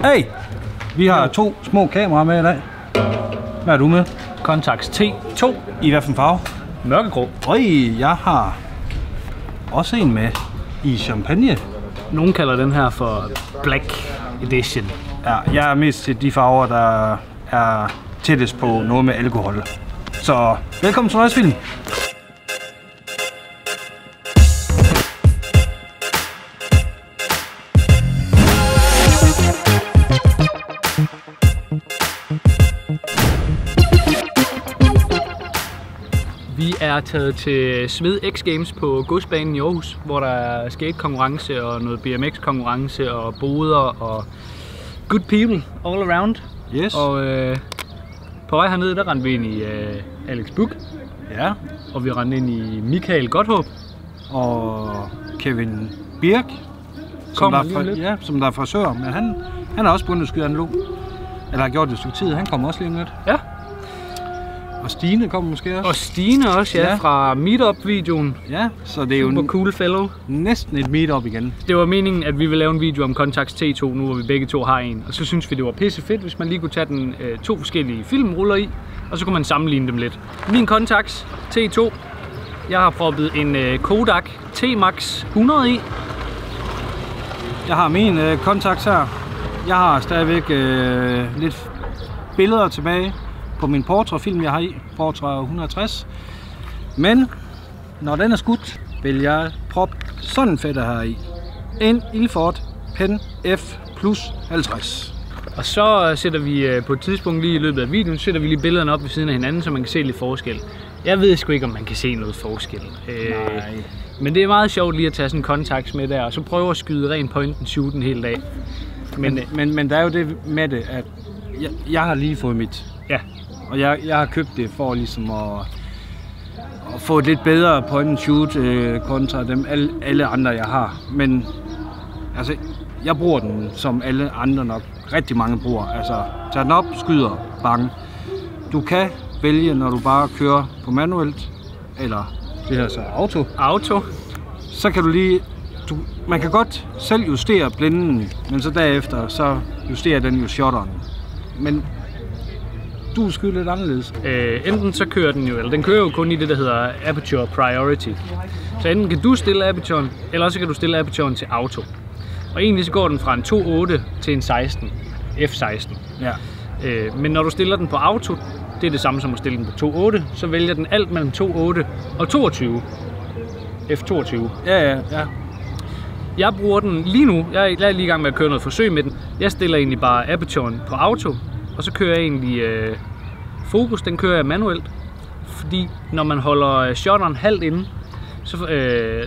Hey! Vi har 2 små kameraer med i dag. Hvad er du med? Contax T2. I hvad for en farve? Mørkegrå. Jeg har også en med i champagne. Nogen kalder den her for Black Edition. Ja, jeg er mest til de farver, der er tættest på noget med alkohol. Så velkommen til Røgsfilm. Vi er taget til Smed X Games på Godsbanen i Aarhus, hvor der er skatekonkurrence og noget BMX-konkurrence og boder og good people all around. Yes. Og på vej hernede, der rendte vi ind i Alex Buch. Ja. Og vi rendte ind i Michael Godthåb. Og Kevin Birk, som der er frisør, men han er også begyndt at skyde analog. Eller har gjort det et stykke tid, han kommer også lige om lidt. Ja. Og Stine kommer måske også. Og Stine også, ja, fra Meetup-videoen. Ja, så det er jo super cool fellow. Næsten et meetup igen. Det var meningen, at vi ville lave en video om Contax T2 nu, hvor vi begge to har en. Og så synes vi, det var pisse fedt, hvis man lige kunne tage den 2 forskellige filmruller i, og så kunne man sammenligne dem lidt. Min Contax T2, jeg har proppet en Kodak T-Max 100 i. Jeg har min Contax her. Jeg har stadigvæk lidt billeder tilbage på min portrætfilm, jeg har i, Portræt 160. Men når den er skudt, vil jeg proppe sådan en fætter her i. En Ilford Pen F plus 50. Og så sætter vi på et tidspunkt lige i løbet af videoen, sætter vi lige billederne op ved siden af hinanden, så man kan se lidt forskel. Jeg ved sgu ikke, om man kan se noget forskel. Nej. Men det er meget sjovt lige at tage sådan en Contax med der, og så prøve at skyde ren point and shoot en hel dag. Men der er jo det med det, at jeg har lige fået mit. Ja. Og jeg har købt det for ligesom at få et lidt bedre point and shoot kontra dem alle andre jeg har. Men altså, jeg bruger den som alle andre nok rigtig mange bruger. Altså, tag den op, skyder, bang. Du kan vælge, når du bare kører på manuelt, eller det her så auto. Så kan du lige, man kan godt selv justere blinden, men så derefter så justerer den jo shutteren. Men du skyder lidt anderledes. Enten så kører den jo, eller den kører jo kun i det, der hedder Aperture Priority. Så enten kan du stille aperturen, eller så kan du stille aperturen til auto. Og egentlig så går den fra en 2.8 til en 16, F16. Ja. Men når du stiller den på auto, det er det samme som at stille den på 2.8, så vælger den alt mellem 2.8 og 22. F22. Ja. Jeg bruger den lige nu, jeg er lige i gang med at køre noget forsøg med den. Jeg stiller egentlig bare aperturen på auto, og så kører jeg egentlig fokus, den kører jeg manuelt. Fordi når man holder shutteren halvt inde,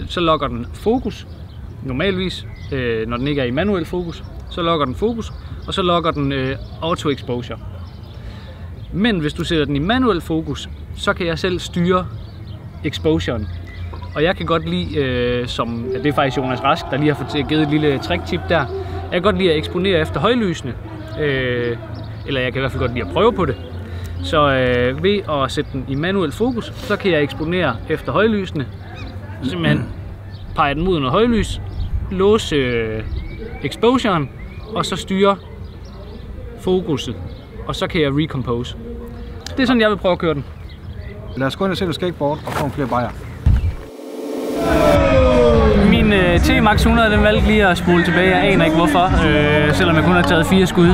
så lokker den fokus. Normalvis, når den ikke er i manuel fokus, så lokker den fokus, og så lokker den auto exposure. Men hvis du sætter den i manuel fokus, så kan jeg selv styre exposuren. Og jeg kan godt lide, det er faktisk Jonas Rask, der lige har givet et lille tricktip der. Jeg kan godt lide at eksponere efter højlysene. Eller jeg kan i hvert fald godt lide at prøve på det. Så ved at sætte den i manuel fokus, så kan jeg eksponere efter højlysene. Simpelthen pege den mod noget højlys, låse exposuren, og så styre fokuset. Og så kan jeg recompose. Det er sådan, jeg vil prøve at køre den. Lad os gå ind og sætte skateboard og få flere bajer. Min T-Max 100, den valgte lige at spole tilbage. Jeg aner ikke hvorfor, selvom jeg kun har taget 4 skud.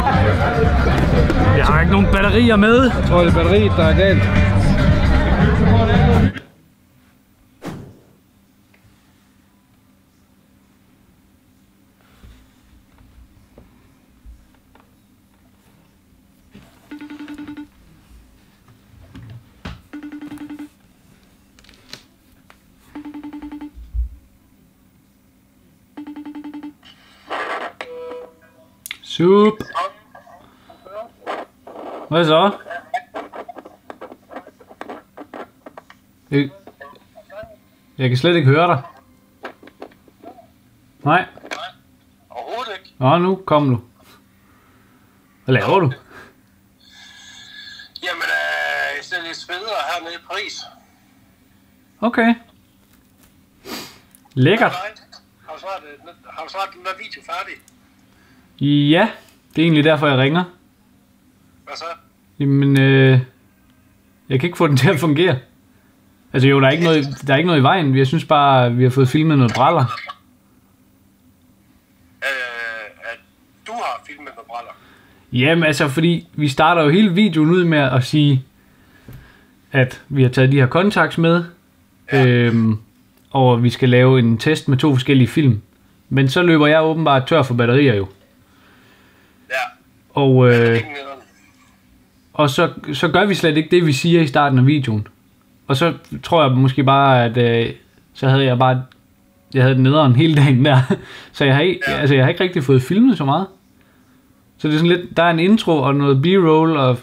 Jeg har ikke nogen batterier med. Jeg tror, det er batteriet, der er galt. Sup. Hvad så? Jeg kan slet ikke høre dig. Nej. Overhovedet ikke. Nå, nu kom du. Hvad laver du? Jamen, jeg ser lidt federe hernede i Paris. Okay. Lækkert. Har du snart den der video færdig? Ja, Det er egentlig derfor, jeg ringer. Hvad så? Jamen, jeg kan ikke få den til at fungere. Altså jo, der er ikke noget i vejen. Jeg synes bare, vi har fået filmet noget braller. At du har filmet med brænder? Jamen altså, fordi vi starter jo hele videoen ud med at sige, at vi har taget de her contacts med, ja. Og vi skal lave en test med 2 forskellige film. Men så løber jeg åbenbart tør for batterier jo. Ja. Og så gør vi slet ikke det, vi siger i starten af videoen. Og så tror jeg måske bare, at så havde jeg havde den nederen hele dagen der. Så jeg har ikke rigtig fået filmet så meget. Så det er sådan lidt, der er en intro og noget b-roll og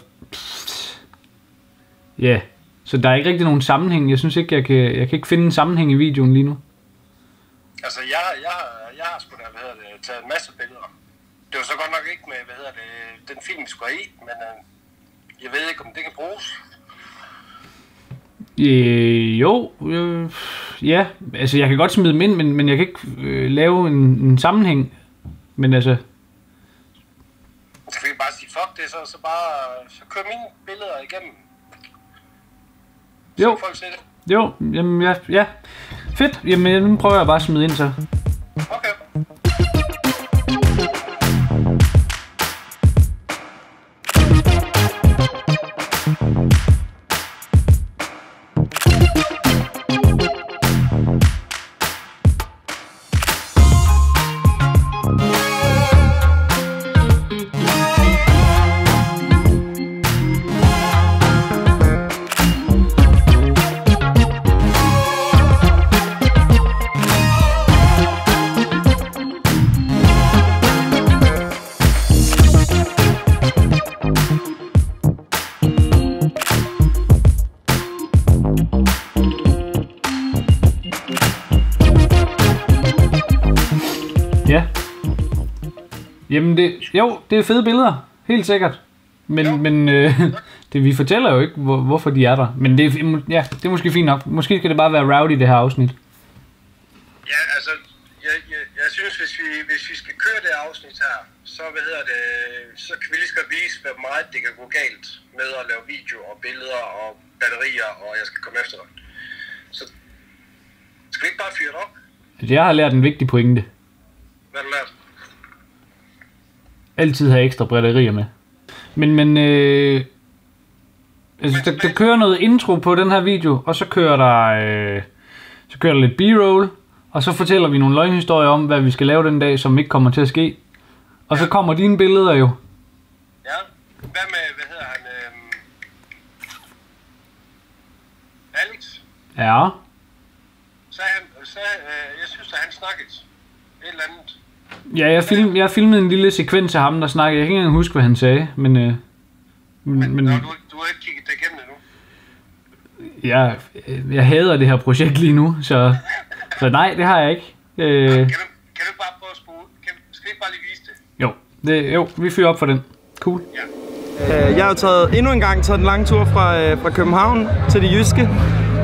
ja, så der er ikke rigtig nogen sammenhæng. Jeg synes ikke, jeg kan ikke finde en sammenhæng i videoen lige nu. Altså, jeg har sgu da, taget en masse billeder. Det var så godt nok ikke med, den film, vi skulle have i, men jeg ved ikke, om det kan bruges. Ja, altså jeg kan godt smide dem ind, men jeg kan ikke lave en sammenhæng. Men altså... Så kan vi bare sige, fuck det, så kør mine billeder igennem. Så jo. Folk se det. Jo, jamen ja. Fedt, jamen nu prøver jeg bare at smide ind så. Okay. Ja. Jamen det er fede billeder, helt sikkert. Men det vi fortæller jo ikke hvorfor de er der. Men det er måske fint nok. Måske skal det bare være rowdy det her afsnit. Ja, altså jeg synes hvis vi skal køre det afsnit her, så så kan vi lige skal vise hvor meget det kan gå galt med at lave video og billeder og batterier, og jeg skal komme efter dig. Så skal vi ikke bare fyre det op? Jeg har lært en vigtig pointe. Hvad har du lært? Altid have ekstra batterier med. Men altså, der kører noget intro på den her video, og så kører der lidt b-roll, og så fortæller vi nogle løgnhistorier om, hvad vi skal lave den dag, som ikke kommer til at ske. Og så kommer dine billeder jo. Ja, hvad med, Alex? Ja. Jeg synes, at han snakkede et eller andet. Ja, jeg filmede en lille sekvens af ham, der snakkede. Jeg kan ikke engang huske, hvad han sagde, men du har ikke kigget det igennem endnu? Jeg hader det her projekt lige nu, så nej, det har jeg ikke. Kan du bare prøve at spole? Skal vi ikke bare lige vise det? Jo, vi fyrer op for den. Cool. Ja. Jeg har endnu en gang taget en lang tur fra København til det jyske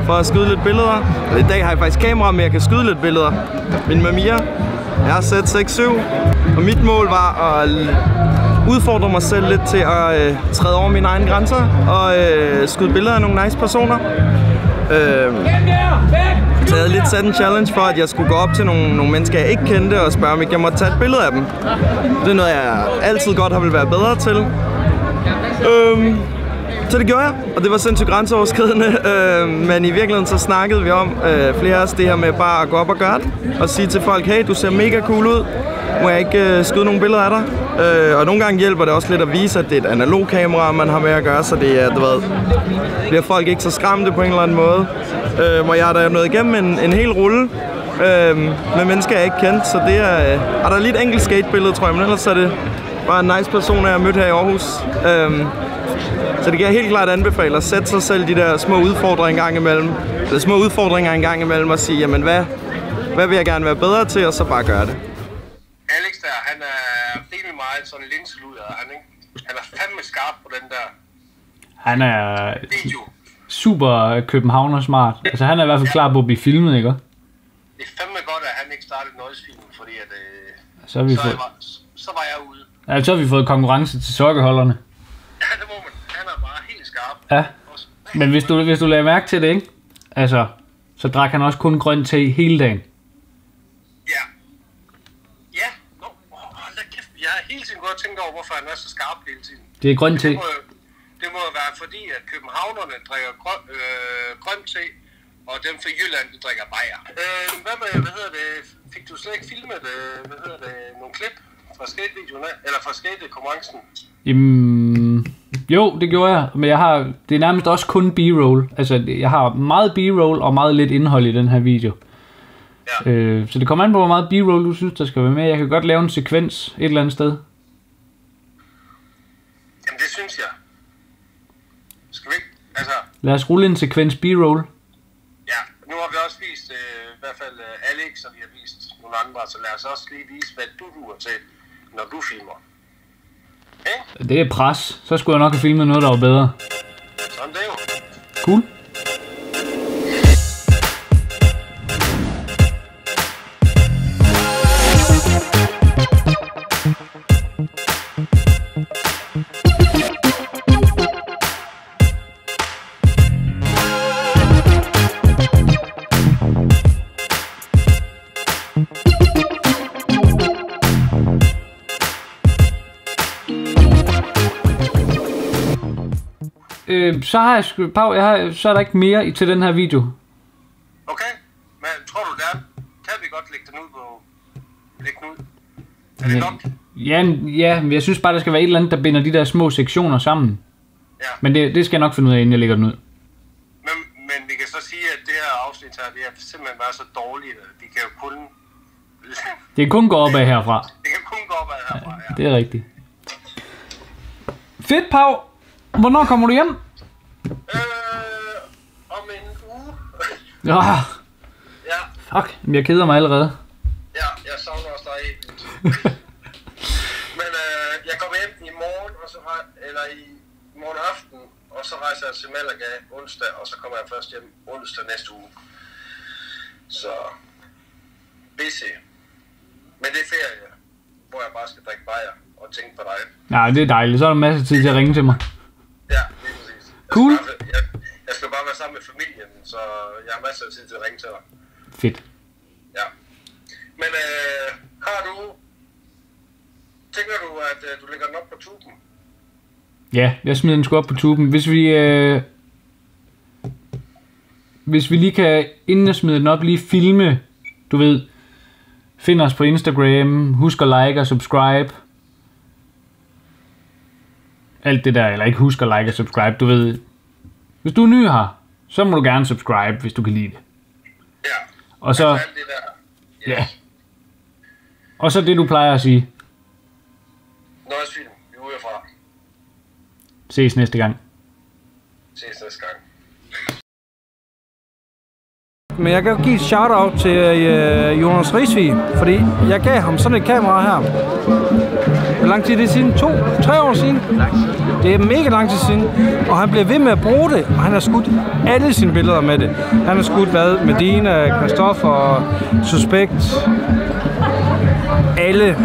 for at skyde lidt billeder. I dag har jeg faktisk kamera med, jeg kan skyde lidt billeder. Min Mamiya. Jeg har sat 6-7, og mit mål var at udfordre mig selv lidt til at træde over mine egne grænser og skyde billeder af nogle nice personer. Så jeg havde lidt sat en challenge for, at jeg skulle gå op til nogle mennesker, jeg ikke kendte, og spørge, om ikke jeg måtte tage et billede af dem. Det er noget, jeg altid godt har vil være bedre til. Så det gjorde jeg, og det var sindssygt grænseoverskridende, men i virkeligheden så snakkede vi om flere af os det her med bare at gå op og gøre det, og sige til folk, hey, du ser mega cool ud, må jeg ikke skyde nogle billeder af dig? Og nogle gange hjælper det også lidt at vise, at det er et analog kamera, man har med at gøre, så det er, bliver folk ikke så skræmte på en eller anden måde. Og jeg har da nået igennem en hel rulle med mennesker, jeg ikke kendte, så det er der er lige et enkelt skatebillede, tror jeg, men ellers er det bare en nice person, jeg har mødt her i Aarhus. Så det kan jeg helt klart anbefale at sætte sig selv de der små udfordringer en gang imellem og sige, jamen hvad vil jeg gerne være bedre til, og så bare gøre det. Alex der, han er rimelig meget sådan linseluder, han er fandme skarp på den der Han er video. super københavner smart. Altså han er i hvert fald klar på at blive filmet, ikke? Det er fandme godt, at han ikke startede Noise-filmen, fordi at, så var jeg ude. Ja, så har vi fået konkurrence til sokkeholderne. Ja, det må man. Han er bare helt skarp. Ja. Men hvis du lagde mærke til det, ikke? Altså, så drak han også kun grøn te hele dagen. Ja. Ja. Nå, hold da kæft. Jeg har hele tiden gået og tænkt over, hvorfor han er så skarp hele tiden. Det er grøn te. Det må jo være fordi, at københavnerne drikker grøn te, og dem fra Jylland, de drikker bajer. Hvad hedder det? Fik du slet ikke filmet, nogle klip fra skate-videoen af? Eller fra skate-konkurrencen? Jo, det gjorde jeg, men det er nærmest også kun B-roll. Altså, jeg har meget B-roll og meget lidt indhold i den her video. Ja. Så det kommer an på, hvor meget B-roll du synes, der skal være med. Jeg kan godt lave en sekvens et eller andet sted. Jamen, det synes jeg. Skal vi ikke? Altså... Lad os rulle en sekvens B-roll. Ja, nu har vi også vist, i hvert fald Alex, og vi har vist nogle andre, så lad os også lige vise, hvad du duer til, når du filmer. Okay? Det er pres. Så skulle jeg nok have filmet noget, der var bedre. Sådan det jo. Cool. Så har jeg Pau, så er der ikke mere til den her video. Okay, men tror du der kan vi godt lægge den ud på ud? Er det nok? Ja, men jeg synes bare, der skal være et eller andet, der binder de der små sektioner sammen. Ja. Men det skal jeg nok finde ud af, inden jeg lægger den ud. Men vi kan så sige, at det her afsnit her, det er simpelthen bare så dårligt, at de kan jo kun... Det kan kun gå opad herfra. Det kan kun gå opad herfra, ja. Det er rigtigt. Fedt, Pau. Hvornår kommer du hjem? Om en uge. Ja. Ja. Fuck, jeg keder mig allerede. Ja, jeg savner også dig helt vildt. Men jeg kommer hjem i morgen, og så i morgen aften, og så rejser jeg til Malaga onsdag, og så kommer jeg først hjem onsdag næste uge. Så busy. Men det er ferie, hvor jeg bare skal drikke bajer og tænke på dig. Ja, det er dejligt. Så er der masser af tid til at ringe til mig. Ja, det er præcis. Cool. Jeg skal bare være sammen med familien, så jeg har masser af tid til at ringe til dig. Fedt. Ja. Men tænker du, at du lægger den op på tuben? Ja, jeg smider den sgu op på tuben. Hvis vi lige kan, inden jeg smider den op, lige filme, du ved, find os på Instagram, husk at like og subscribe. Alt det der, eller ikke husk at like og subscribe, du ved. Hvis du er ny her, så må du gerne subscribe, hvis du kan lide det. Ja. Og så... Alt det der. Yes. Ja. Og så det, du plejer at sige. Nøjesfilm, vi er ude fra. Ses næste gang. Ses næste gang. Men jeg kan jo give et shout-out til Jonas Risvig, fordi jeg gav ham sådan et kamera her. Hvor lang tid er det siden? 2-3 år siden? Det er mega lang tid siden, og han bliver ved med at bruge det, og han har skudt alle sine billeder med det. Han har skudt Medina, Christoffer, Suspekt, alle.